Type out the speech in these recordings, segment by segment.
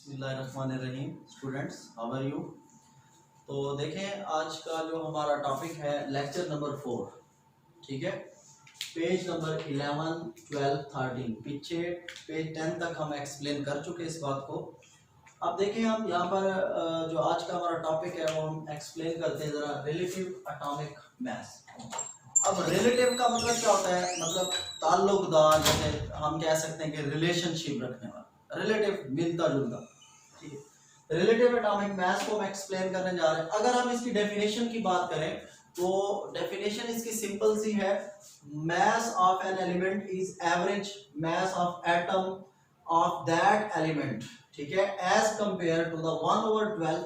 बिस्मिल्लाहिर्रहमानिर्रहीम। Students, how are you? तो देखें, आज का जो हमारा टॉपिक है लेक्चर नंबर 4, ठीक है। पेज नंबर 11, 12, 13, पीछे पेज 10 तक हम एक्सप्लेन कर चुके इस बात को। अब देखें, हम यहाँ पर जो आज का हमारा टॉपिक है वो हम एक्सप्लेन करते हैं ज़रा रिलेटिव एटॉमिक मास। अब रिलेटिव का मतलब क्या होता है? मतलब ताल्लुकदार, जैसे हम कह सकते हैं कि रिलेशनशिप रखने वाला, रिलेटिव मिलता जुलता, ठीक है। रिलेटिव एटॉमिक मास को हम एक्सप्लेन करने जा रहे हैं। अगर हम इसकी डेफिनेशन की बात करें तो डेफिनेशन इसकी सिंपल सी है, mass of an element is average mass of atom of that element, ठीक है, as compare to the 1/12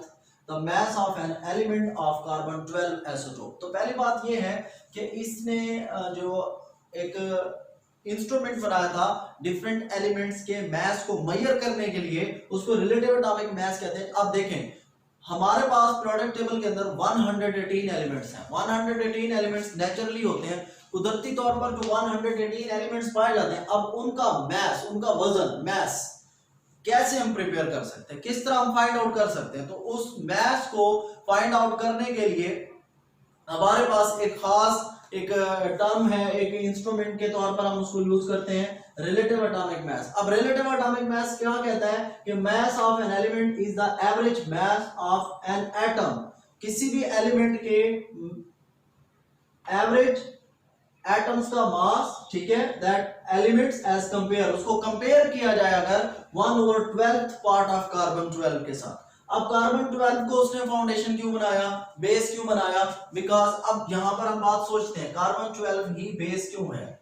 the mass of an element of carbon 12 isotope. तो पहली बात यह है कि इसने जो एक इंस्ट्रूमेंट बनाया था डिफरेंट एलिमेंट्स के मास को मेजर करने के लिए, उसको रिलेटिव एटॉमिक मास कहते हैं। अब देखें, हमारे पास प्रोडक्ट टेबल के अंदर 118 एलिमेंट्स हैं। 118 एलिमेंट्स नेचुरली होते हैं, कुदरती तौर पर जो 118 एलिमेंट्स पाए जाते हैं, अब उनका मास, उनका वजन, मास कैसे हम प्रिपेयर कर सकते हैं, किस तरह हम फाइंड आउट कर सकते हैं? तो उस मास को फाइंड आउट करने के लिए हमारे पास एक खास एक टर्म है, एक इंस्ट्रूमेंट के तौर पर हम उसको यूज करते हैं, रिलेटिव एटॉमिक मास। अब रिलेटिव एटॉमिक मास क्या कहता है कि मास of an element is the average mass of an atom, किसी भी एलिमेंट के एवरेज एटम्स का मास, ठीक है, दैट एलिमेंट्स एज कंपेयर, उसको कंपेयर किया जाए अगर 1/12 पार्ट ऑफ कार्बन 12 के साथ। अब कार्बन 12 को उसने फाउंडेशन क्यों बनाया, बेस क्यों बनाया? बिकॉज अब यहां पर हम बात सोचते हैं, कार्बन 12 ही बेस क्यों है?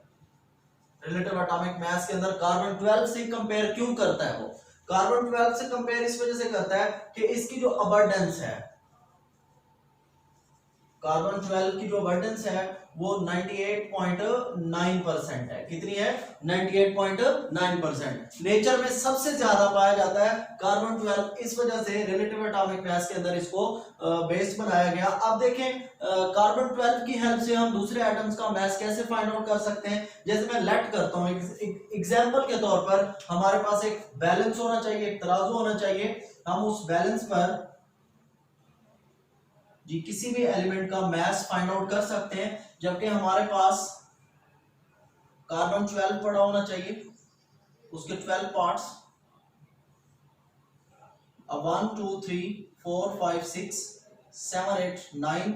रिलेटिव एटॉमिक मास के अंदर कार्बन 12 से कंपेयर क्यों करता है? वो कार्बन 12 से कंपेयर इस वजह से करता है कि इसकी जो अबंडेंस है, कार्बन 12 की जो अबंडेंस है वो 98.9% है। कितनी है? 98.9%। नेचर में सबसे ज्यादा पाया जाता है कार्बन 12, इस वजह से रिलेटिव एटॉमिक मास के अंदर इसको बेस बनाया गया। अब देखें, कार्बन 12 की हेल्प से हम दूसरे एटम्स का मास कैसे फाइंड आउट कर सकते हैं? जैसे मैं लेट करता हूं, एग्जांपल के तौर पर हमारे पास एक बैलेंस होना चाहिए, एक तराजू होना चाहिए। हम उस बैलेंस पर जी किसी भी एलिमेंट का मास फाइंड आउट कर सकते हैं, जबकि हमारे पास कार्बन 12 पड़ा होना चाहिए, उसके 12 पार्ट्स। अब 1 2 3 4 5 6 7 8 9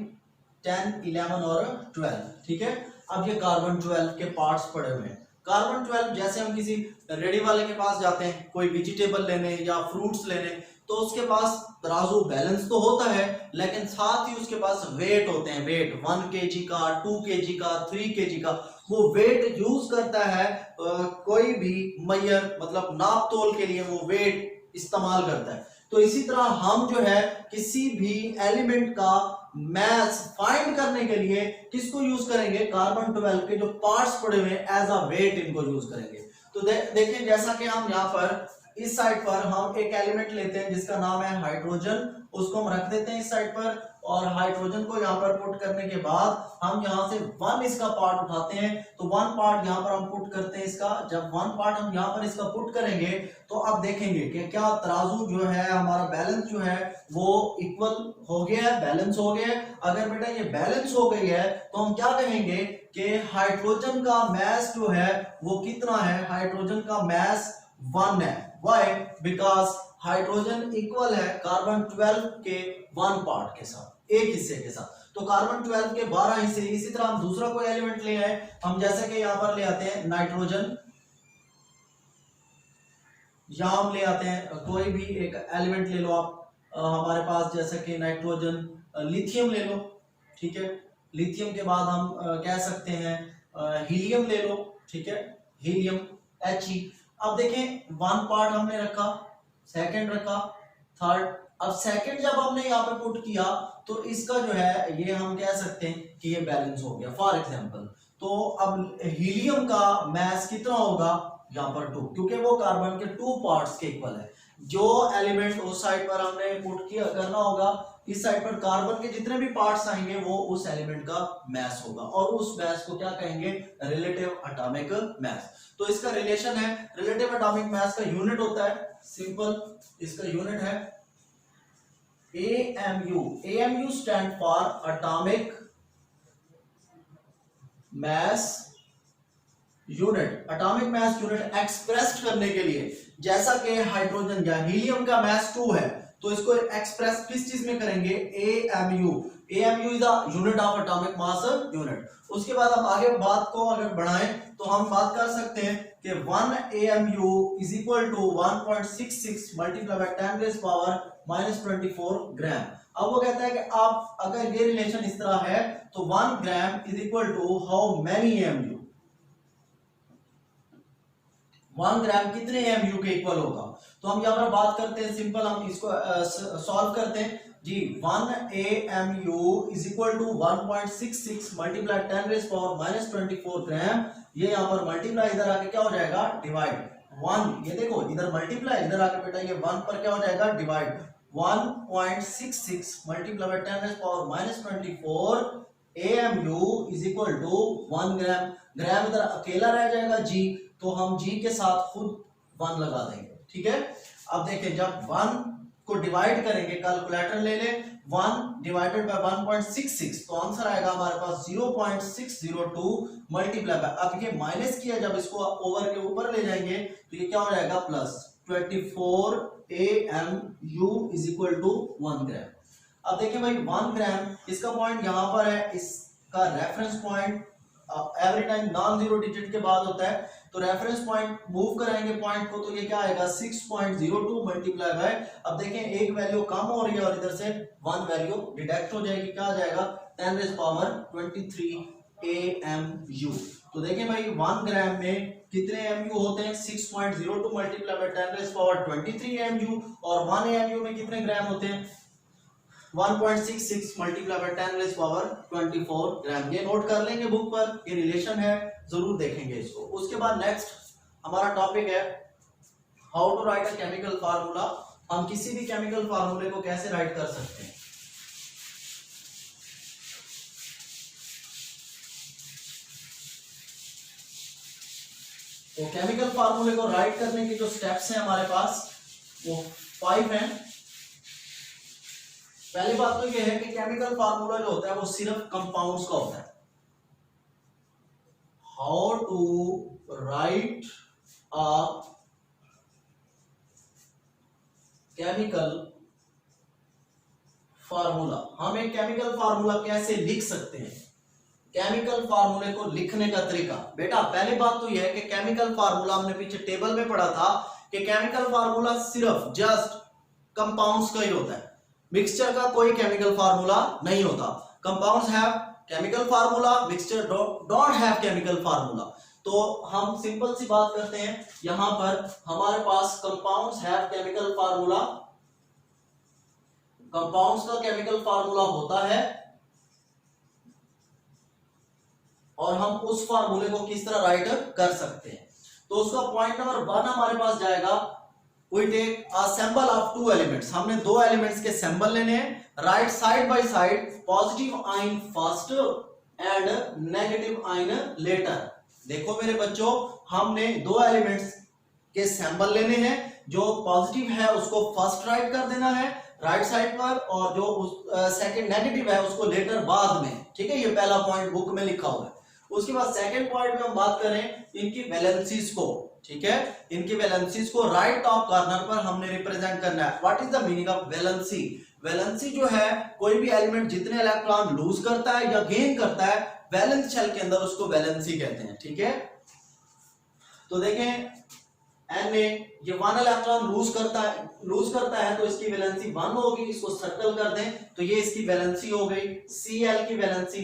10 11 और 12, ठीक है। अब ये कार्बन 12 के पार्ट्स पड़े हुए हैं। कार्बन 12, जैसे हम किसी रेडी वाले के पास जाते हैं कोई वेजिटेबल लेने या फ्रूट्स लेने, तो उसके पास तराजू बैलेंस तो होता है, लेकिन साथ ही उसके पास वेट होते हैं। वेट 1 kg का, 2 kg का, 3 kg का, वो वेट यूज करता है। कोई भी मेजर मतलब नाप तोल के लिए वो वेट इस्तेमाल करता है। तो इसी तरह हम जो है किसी भी एलिमेंट का मास फाइंड करने के लिए किसको यूज करेंगे? कार्बन 12 के जो पार्ट्स पड़े हुए हैं एज अ वेट इनको यूज करेंगे। तो देखें, जैसा कि हम यहाँ पर इस साइड पर हम एक एलिमेंट लेते हैं जिसका नाम है हाइड्रोजन, उसको हम रख देते हैं इस साइड पर, और हाइड्रोजन को यहाँ पर पुट करने के बाद हम यहाँ से 1 इसका पार्ट उठाते हैं, तो 1 पार्ट यहाँ पर हम पुट करते हैं इसका। जब 1 पार्ट हम यहाँ पर इसका पुट करेंगे तो अब देखेंगे कि क्या तराजू जो है, हमारा बैलेंस जो है वो इक्वल हो गया है, बैलेंस हो गया है। अगर बेटा ये बैलेंस हो गई है तो हम क्या कहेंगे कि हाइड्रोजन का मास जो है वो कितना है? हाइड्रोजन का मास 1 है। Why? Because हाइड्रोजन इक्वल है कार्बन 12 के 1 पार्ट के साथ, एक हिस्से के साथ। तो कार्बन 12 के 12 हिस्से। इसी तरह हम दूसरा कोई एलिमेंट ले आए, हम जैसे कि यहां पर ले आते हैं नाइट्रोजन, यहां हम ले आते हैं कोई भी एक एलिमेंट ले लो आप, हमारे पास जैसे कि नाइट्रोजन, लिथियम ले लो, ठीक है। लिथियम के बाद हम कह सकते हैं हीलियम ले लो, ठीक है, हीलियम He। अब देखें, 1 पार्ट हमने रखा, सेकंड रखा, थर्ड। अब सेकंड जब हमने यहाँ पे पुट किया तो इसका जो है ये हम कह सकते हैं कि ये बैलेंस हो गया, फॉर एग्जांपल। तो अब हीलियम का मास कितना होगा? यहाँ पर 2, क्योंकि वो कार्बन के 2 पार्ट्स के इक्वल है। जो एलिमेंट उस साइड पर हमने पुट किया करना होगा, इस साइड पर कार्बन के जितने भी पार्ट्स आएंगे वो उस एलिमेंट का मास होगा, और उस मास को क्या कहेंगे, रिलेटिव एटॉमिक मास। तो इसका रिलेशन है, रिलेटिव एटॉमिक मास का यूनिट होता है सिंपल, इसका यूनिट है AMU। AMU stand for atomic mass unit. Atomic mass unit express करने के लिए, जैसा कि हाइड्रोजन या हीलियम का मास 2 है, तो इसको एक्सप्रेस किस चीज में करेंगे, AMU। AMU is the unit of atomic mass unit. उसके बाद हम आगे बात को अगर बढ़ाएं तो हम बात कर सकते हैं कि 1 AMU is equal to 1.66 multiply by 10 raise power -24 gram. अब वो कहता है कि आप अगर ये रिलेशन इस तरह है तो 1 gram is equal to how many AMU। 1 gram कितने AMU के इक्वल होगा। तो हम यहाँ पर बात करते हैं सिंपल, हम इसको सॉल्व करते हैं जी। 1 AMU is equal to 1.66 multiply 10 raise power -24 gram. ये यहाँ पर मल्टीप्लाई, इधर आके क्या हो जाएगा, डिवाइड। 1 ये देखो इधर मल्टीप्लाई, इधर आके बेटा ये 1 पर क्या हो जाएगा, divide. 1.66 multiply by 10 raise power -24 AMU is equal to 1 gram. Gram इधर अकेला रह जाएगा जी, तो हम जी के साथ खुद 1 लगा देंगे, ठीक है। अब देखें, जब 1 को डिवाइड करेंगे, कैलकुलेटर ले ले, 1 डिवाइडेड बाय 1.66, तो आंसर आएगा हमारे पास 0.602 मल्टीप्लाई बाय, अब ये माइनस किया, जब इसको ओवर के ऊपर ले जाएंगे तो ये क्या हो जाएगा, plus 24 AMU is equal to 1 gram. अब देखिए भाई 1 ग्राम, इसका पॉइंट यहाँ पर है, इसका reference point every time non zero digit के बाद होता है, तो रेफरेंस पॉइंट मूव कराएंगे पॉइंट को, तो ये क्या आएगा 6.02 मल्टीप्लाई बाय, अब देखें एक वैल्यू कम हो रही है और इधर से 1 वैल्यू डिडक्ट हो जाएगी, क्या आ जाएगा 10 रेज़ पावर 23 AMU। तो देखें भाई 1 ग्राम में कितने AMU होते हैं, 6.02 multiply by 10 raise power 23 AMU, और 1 AMU में कितने ग्राम होते हैं, 1.66 multiply by 10 raise power 24 gram. ये नोट कर लेंगे बुक पर, ये रिलेशन है, जरूर देखेंगे इसको। उसके बाद नेक्स्ट हमारा टॉपिक है how to write a chemical formula. हम किसी भी केमिकल फार्मूले को कैसे राइट कर सकते हैं। तो केमिकल फार्मूले को राइट करने के जो स्टेप्स हैं हमारे पास वो 5 हैं। पहली बात तो ये है कि केमिकल फार्मूला जो होता है वो सिर्फ कंपाउंड्स का होता है। How to write a chemical formula. हम एक केमिकल फार्मूला कैसे लिख सकते हैं, केमिकल फार्मूले को लिखने का तरीका। बेटा पहली बात तो यह है कि केमिकल फार्मूला हमने पीछे टेबल में पढ़ा था कि केमिकल फार्मूला सिर्फ जस्ट कंपाउंड्स का ही होता है, मिक्सचर का कोई केमिकल फार्मूला नहीं होता। Compounds have chemical formula, mixture don't have chemical formula. तो हम सिंपल सी बात करते हैं, यहां पर हमारे पास compounds have chemical formula, compounds का केमिकल फार्मूला होता है, और हम उस फार्मूले को किस तरह राइट कर सकते हैं। तो उसका पॉइंट नंबर 1 हमारे पास जाएगा, we take a symbol of two elements। हमने दो एलिमेंट्स के सिंबल लेने हैं, right side by side, positive ion first and negative ion later. देखो मेरे बच्चों, हमने दो एलिमेंट्स के सिंबल लेने हैं, जो पॉजिटिव है उसको फर्स्ट राइट कर देना है राइट साइड पर, और जो सेकंड नेगेटिव है उसको लेटर बाद में, ठीक है। ये पहला पॉइंट बुक में लिखा हुआ है। उसके बाद सेकंड पॉइंट में हम बात करें इनकी वैलेंसीज को, ठीक है। इनकी वैलेंसीज को राइट टॉप कॉर्नर पर हमने रिप्रेजेंट करना है। What is the meaning of valency. Valency जो है, कोई भी एलिमेंट जितने इलेक्ट्रॉन लूज करता है या गेन करता है वैलेंस शेल के अंदर, उसको वैलेंसी कहते हैं, ठीक है। तो देखें Na ये 1 इलेक्ट्रॉन लूज करता है तो इसकी वैलेंसी 1 होगी, इसको सर्कल कर दें तो ये इसकी वैलेंसी हो गई। Cl की वैलेंसी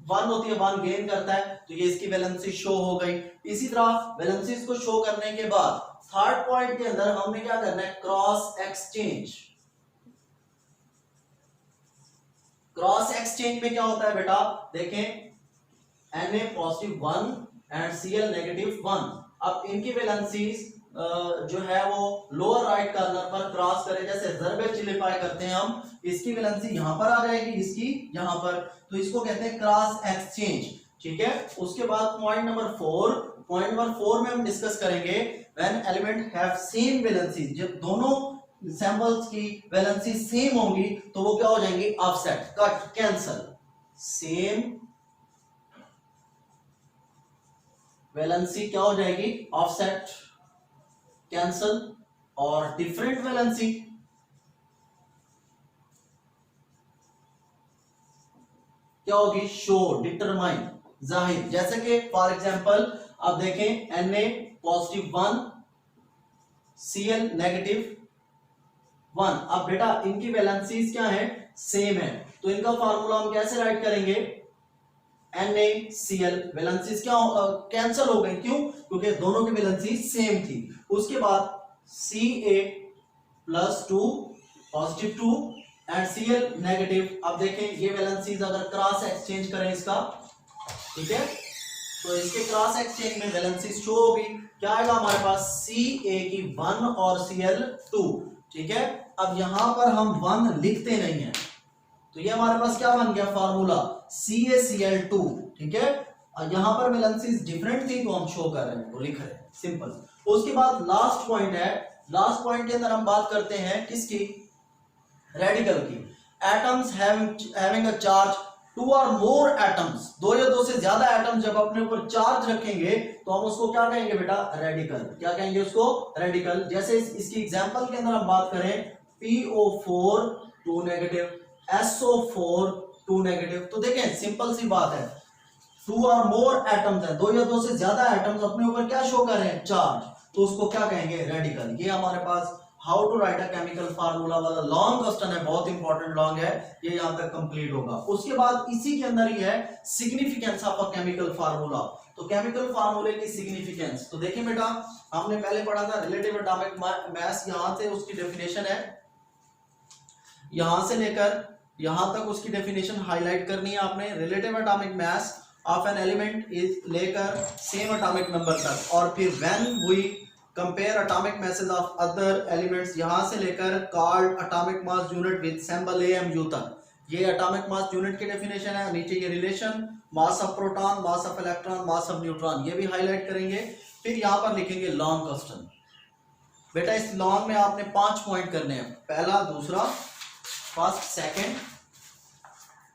1 होती है, 1 गेन करता है तो ये इसकी वैलेंसी शो हो गई। इसी तरह वैलेंसीज को शो करने के बाद थर्ड पॉइंट के अंदर हमने क्या करना है, क्रॉस एक्सचेंज। क्रॉस एक्सचेंज में क्या होता है बेटा, देखें Na positive 1 and Cl negative 1। अब इनकी वैलेंसीज जो है वो लोअर राइट कॉर्नर पर क्रॉस करे, जैसे ज़रब करते हैं हम, इसकी वैलेंसी यहां पर आ जाएगी, इसकी यहां पर, तो इसको कहते हैं क्रॉस एक्सचेंज। ठीक है, उसके बाद पॉइंट नंबर 4 में हम डिस्कस करेंगे when element have same valency, जब दोनों सैंपल्स की वैलेंसी सेम होंगी तो वो क्या हो जाएंगे, offset, cut, cancel. Same valency क्या हो जाएगी, ऑफसेट, कैंसल। और डिफरेंट वैलेंसी क्या होगी, शो, डिटरमाइन, जाहिर। जैसे कि फॉर एग्जांपल आप देखें Na पॉजिटिव 1, Cl नेगेटिव 1। अब बेटा इनकी वैलेंसीज क्या है, सेम है, तो इनका फार्मूला हम कैसे राइट करेंगे, NaCl, वैलेंसीज क्या कैंसिल हो गई, क्यों, क्योंकि दोनों की वैलेंसी सेम थी। उसके बाद Ca+2 positive 2 and Cl negative. अब देखें ये वैलेंसीज अगर क्रॉस एक्सचेंज करें इसका, ठीक है, तो इसके क्रॉस एक्सचेंज में वैलेंसीज शो होगी, क्या आएगा हमारे पास, Ca की 1 और Cl 2। ठीक है, अब यहां पर हम 1 लिखते नहीं है, तो ये हमारे पास क्या बन गया फार्मूला, CaCl2। ठीक है, और यहां पर वैलेंसीज डिफरेंट थी तो हम शो कर रहे हैं, वो लिख रहे हैं, सिंपल। उसके बाद लास्ट पॉइंट है, लास्ट पॉइंट के अंदर हम बात करते हैं किसकी, रेडिकल की। एटम्स हैविंग अ चार्ज 2 और मोर एटम्स, 2 या 2 से ज्यादा एटम जब अपने ऊपर चार्ज रखेंगे तो हम उसको क्या कहेंगे बेटा, रेडिकल। क्या कहेंगे उसको, रेडिकल। जैसे इसकी एग्जांपल के अंदर हम बात करें, PO4 2 नेगेटिव, SO4 2 नेगेटिव। तो देखें सिंपल सी बात है, 2 और मोर एटम्स है, 2 या 2 से ज्यादा एटम्स अपने ऊपर क्या शो कर रहे हैं, चार्ज, तो उसको क्या कहेंगे, रेडिकल। ये हमारे पास how to write a chemical formula वाला लॉन्ग क्वेश्चन है, बहुत इंपॉर्टेंट लॉन्ग है, ये यहां तक कंप्लीट होगा। उसके बाद इसी के अंदर ही है significance of a chemical formula. तो केमिकल फार्मूले की सिग्निफिकेंस, तो देखिए बेटा हमने पहले पढ़ा था रिलेटिव एटॉमिक मास, यहां से उसकी डेफिनेशन है, यहां से लेकर यहां तक उसकी डेफिनेशन हाईलाइट करनी है आपने। Relative atomic mass of an element is लेकर सेम एटॉमिक नंबर तक, और फिर when we compare atomic masses of other elements, यहां से लेकर called atomic mass unit with symbol AMU तक। ये एटॉमिक मास यूनिट की डेफिनेशन है। नीचे ये relation mass of proton, mass of electron, mass of neutron, ये भी हाईलाइट करेंगे। फिर यहां पर लिखेंगे लॉन्ग क्वेश्चन। बेटा इस लॉन्ग में आपने 5 पॉइंट करने हैं, पहला, दूसरा, first, second,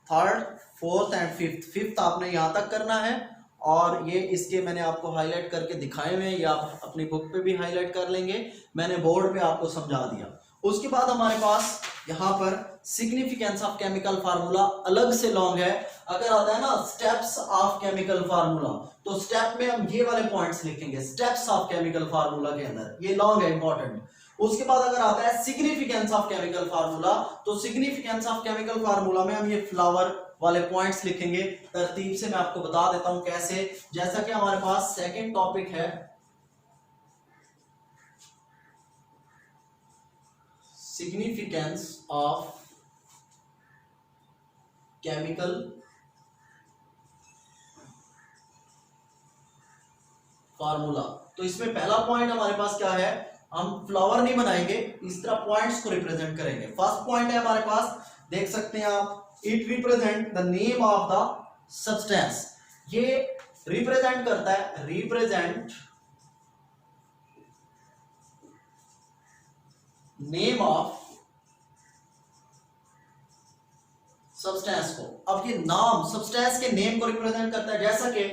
third, fourth and fifth. Fifth आपने यहां तक करना है, और ये इसके मैंने आपको हाईलाइट करके दिखाए हुए हैं, या आप अपनी बुक पे भी हाईलाइट कर लेंगे, मैंने बोर्ड पे आपको समझा दिया। उसके बाद हमारे पास यहाँ पर सिग्निफिकेंस ऑफ केमिकल फार्मूला अलग से लॉन्ग है। अगर आता है ना स्टेप्स ऑफ केमिकल फार्मूला, तो स्टेप में हम ये वाले पॉइंट्स लिखेंगे, स्टेप्स ऑफ केमिकल फार्मूला के अंदर, ये लॉन्ग है, इंपॉर्टेंट। उसके बाद अगर आता है सिग्निफिकेंस ऑफ केमिकल फार्मूला, तो सिग्निफिकेंस ऑफ केमिकल फार्मूला में हम ये फ्लावर वाले पॉइंट्स लिखेंगे। तरतीब से मैं आपको बता देता हूं कैसे। जैसा कि हमारे पास सेकंड टॉपिक है सिग्निफिकेंस ऑफ केमिकल फार्मूला, तो इसमें पहला पॉइंट हमारे पास क्या है, हम फ्लावर नहीं बनाएंगे, इस तरह पॉइंट्स को रिप्रेजेंट करेंगे। फर्स्ट पॉइंट है हमारे पास, देख सकते हैं आप, it represent the name of the substance. ये रिप्रेजेंट करता है, रिप्रेजेंट नेम ऑफ सब्सटेंस को। अब ये नाम सब्सटेंस के नेम को रिप्रेजेंट करता है, जैसा कि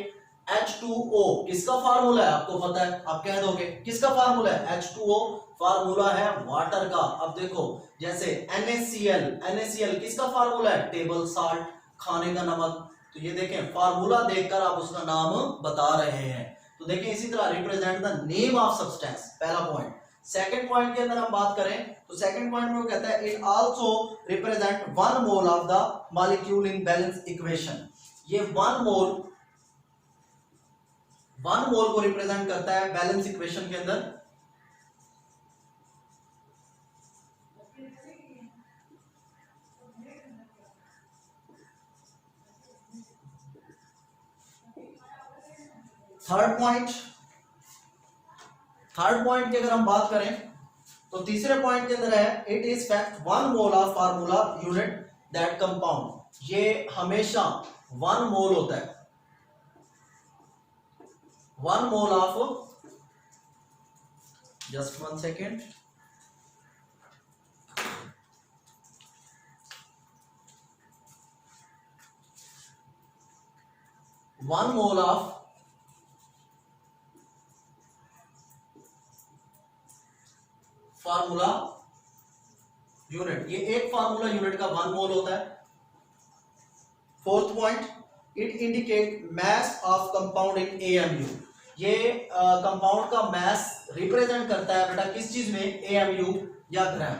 H2O किसका फार्मूला है आपको पता है, आप कह दोगे किसका फार्मूला है, H2O फार्मूला है वाटर का। अब देखो जैसे NaCl किसका फार्मूला है, टेबल साल्ट, खाने का नमक। तो ये देखें फार्मूला देखकर आप उसका नाम बता रहे हैं। तो देखें इसी तरह represent the name of substance, पहला पॉइंट। सेकंड पॉइंट के अंदर हम बात करें तो सेकंड पॉइंट में वो कहता है it also represent 1 mole of the molecule in balance equation. ये 1 मोल को रिप्रेजेंट करता है बैलेंस इक्वेशन के अंदर। थर्ड थर्ड पॉइंट की अगर हम बात करें तो तीसरे पॉइंट के अंदर है it is fact 1 mole of formula unit that compound. ये हमेशा 1 मोल होता है, 1 mole of, just 1 second, one mole of formula unit, ये एक फार्मूला यूनिट का 1 मोल होता है। Fourth point, it indicate mass of compound in AMU. ये कंपाउंड का मैस रिप्रेजेंट करता है बेटा किस चीज में, एएमयू या ग्राम।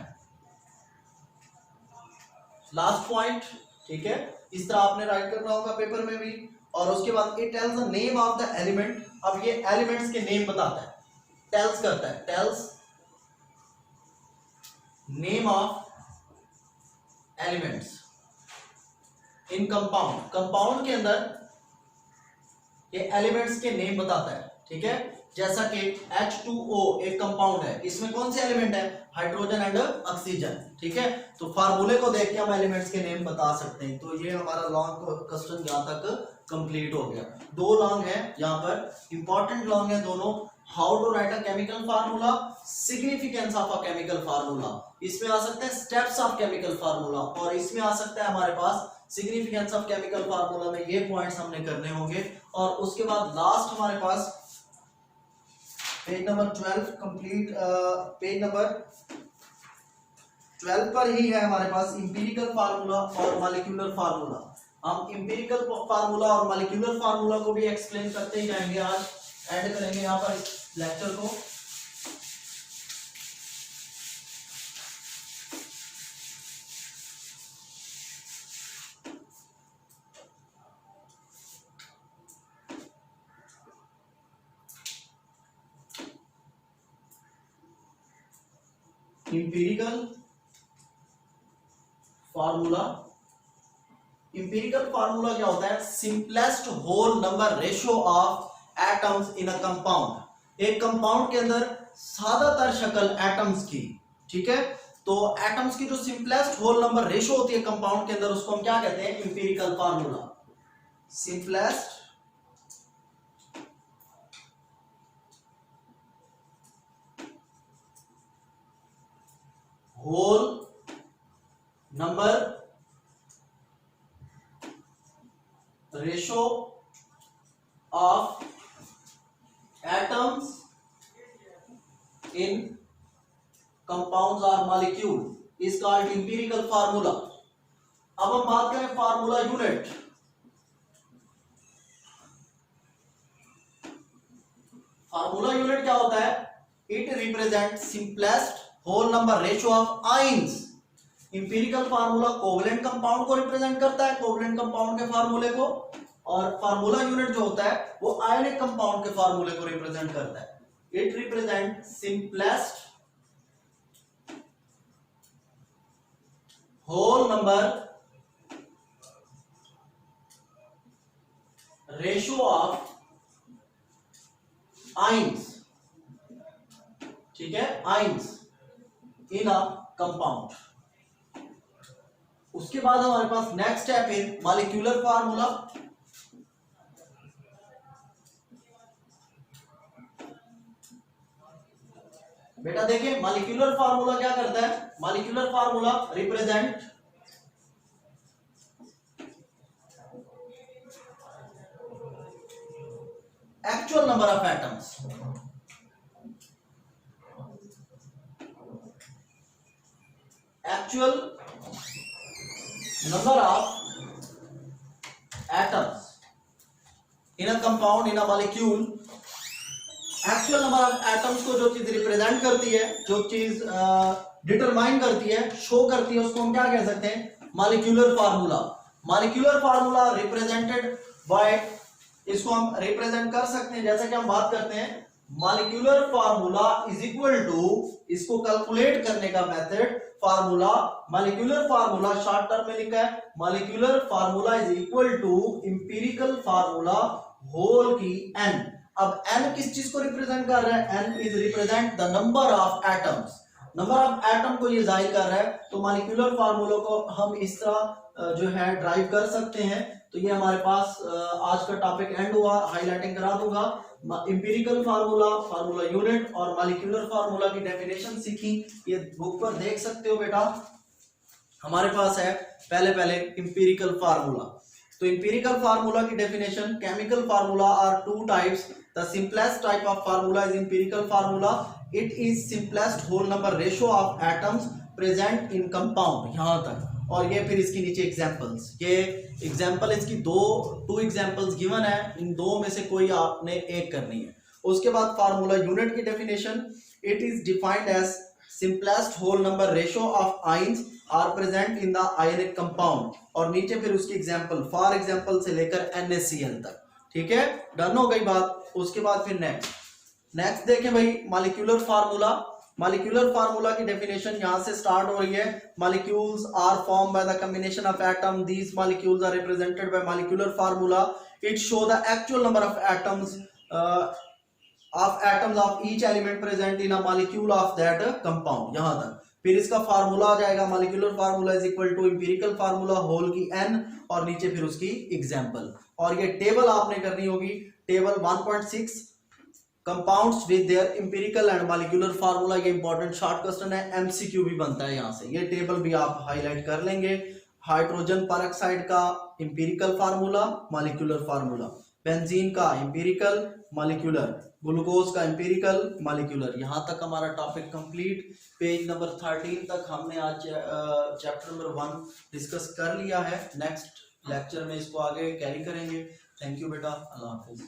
लास्ट पॉइंट, ठीक है, इस तरह आपने राइट करना होगा पेपर में भी। और उसके बाद it tells the name of the element. अब ये एलिमेंट्स के नेम बताता है, टेल्स करता है, tells name of elements in compound. Compound के अंदर ये एलिमेंट्स के नेम बताता है, ठीक है। जैसा कि H2O एक कंपाउंड है, इसमें कौन से एलिमेंट है, हाइड्रोजन एंड ऑक्सीजन, ठीक है। तो फार्मूले को देख के हम एलिमेंट्स के नेम बता सकते हैं। तो ये हमारा लॉन्ग क्वेश्चन यहां तक कंप्लीट हो गया। 2 लॉन्ग है यहाँ पर, इंपॉर्टेंट लॉन्ग है दोनों। How to write a chemical formula, significance of a chemical formula, इसमें आ सकते हैं स्टेप्स ऑफ केमिकल फार्मूला, और इसमें आ सकता है हमारे पास सिग्निफिकेंस ऑफ केमिकल फार्मूला में ये पॉइंट्स हमने करने होंगे। और उसके बाद लास्ट हमारे पास पेज नंबर 12 कंप्लीट, पेज नंबर 12 पर ही है हमारे पास इंपीरिकल फार्मूला और मॉलिक्यूलर फार्मूला। हम इंपीरिकल फार्मूला और मॉलिक्यूलर फार्मूला को भी एक्सप्लेन करते ही जाएंगे, आज ऐड करेंगे यहाँ पर इस लेक्चर को। इंपीरिकल फार्मूला, इंपीरिकल फार्मूला क्या होता है, simplest whole number ratio of atoms in a compound. एक कंपाउंड के अंदर ज्यादातर शक्ल एटम्स की, ठीक है। तो एटम्स की जो सिंपलेस्ट होल नंबर रेशियो होती है कंपाउंड के अंदर, उसको हम क्या कहते हैं, empirical formula. Simplest whole number ratio of atoms in compounds और molecule is called empirical formula. अब हम बात करें फार्मूला यूनिट। फार्मूला यूनिट क्या होता है, it represent simplest whole number ratio of ions. Empirical formula covalent compound को represent करता है, कोवलेंट कंपाउंड के फार्मूले को, और फार्मूला यूनिट जो होता है वो आयनिक कंपाउंड के फार्मूले को रिप्रेजेंट करता है। It represent simplest whole number ratio of ions, ठीक है, आयंस इन अ कंपाउंड। उसके बाद हमारे पास नेक्स्ट स्टेप है मॉलिक्यूलर फार्मूला। बेटा देखिए मॉलिक्यूलर फार्मूला क्या करता है, molecular formula represent actual number of atoms, actual number of atoms in a compound, in a molecule। Actual number of atoms को जो चीज रिप्रेजेंट करती है, जो चीज डिटरमाइन करती है, शो करती है, उसको हम क्या कह सकते हैं, molecular formula. Molecular formula represented by, इसको हम रिप्रेजेंट कर सकते हैं, जैसा कि हम बात करते हैं molecular formula is equal to, इसको कैलकुलेट करने का method formula, molecular formula short term में लिखा है, molecular formula is equal to empirical formula whole की n। अब n किस चीज को रिप्रेजेंट कर रहा है? n is represent the number of atoms, number of atom को ये जाहिर कर रहा है। तो मॉलिक्यूलर फार्मूला को हम इस तरह जो है ड्राइव कर सकते हैं। तो ये हमारे पास आज का टॉपिक एंड हुआ, हाईलाइटिंग करा दूंगा। इंपीरिकल फार्मूला, फार्मूला यूनिट और मॉलिक्यूलर फार्मूला की डेफिनेशन सीखी, ये बुक पर देख सकते हो बेटा। हमारे पास है पहले इंपीरिकल फार्मूला। तो इंपीरिकल फार्मूला की definition, chemical formula are two types, the simplest type of formula is empirical formula, it is simplest whole number ratio of atoms present in compound, यहां तक। और ये फिर इसके नीचे एग्जांपल्स, ये एग्जांपल इसकी टू एग्जांपल्स गिवन है, इन दो में से कोई आपने एक करनी है। उसके बाद फार्मूला यूनिट की definition, it is defined as simplest whole number ratio of ions are present in the ionic compound, और नीचे फिर उसकी एग्जांपल, फॉर एग्जांपल से लेकर NaCl तक। ठीक है, डन हो गई बात। उसके बाद फिर नेक्स्ट देखें भाई, मॉलिक्यूलर फार्मूला। मॉलिक्यूलर फार्मूला की डेफिनेशन यहां से स्टार्ट हो रही है। Molecules are form by the combination of atom, these molecules are represented by molecular formula, it show the actual number of atoms of each element present in a molecule of that compound, यहां तक। फिर इसका formula आ जाएगा, molecular formula is equal to empirical formula whole की n, और नीचे फिर उसकी एग्जांपल। और ये टेबल आपने करनी होगी, table 1.6 compounds with their empirical and molecular formula. ये इंपॉर्टेंट शॉर्ट क्वेश्चन है, MCQ भी बनता है यहां से, ये टेबल भी आप हाईलाइट कर लेंगे। हाइड्रोजन परऑक्साइड का empirical formula, molecular formula, benzene का इंपीरिकल, मॉलिक्यूलर, ग्लूकोज का इंपीरिकल, मॉलिक्यूलर। यहां तक हमारा टॉपिक कंप्लीट। पेज नंबर 13 तक हमने आज चैप्टर नंबर 1 डिस्कस कर लिया है। नेक्स्ट लेक्चर में इसको आगे कैरी करेंगे। थैंक यू बेटा, अल्लाह हाफिज।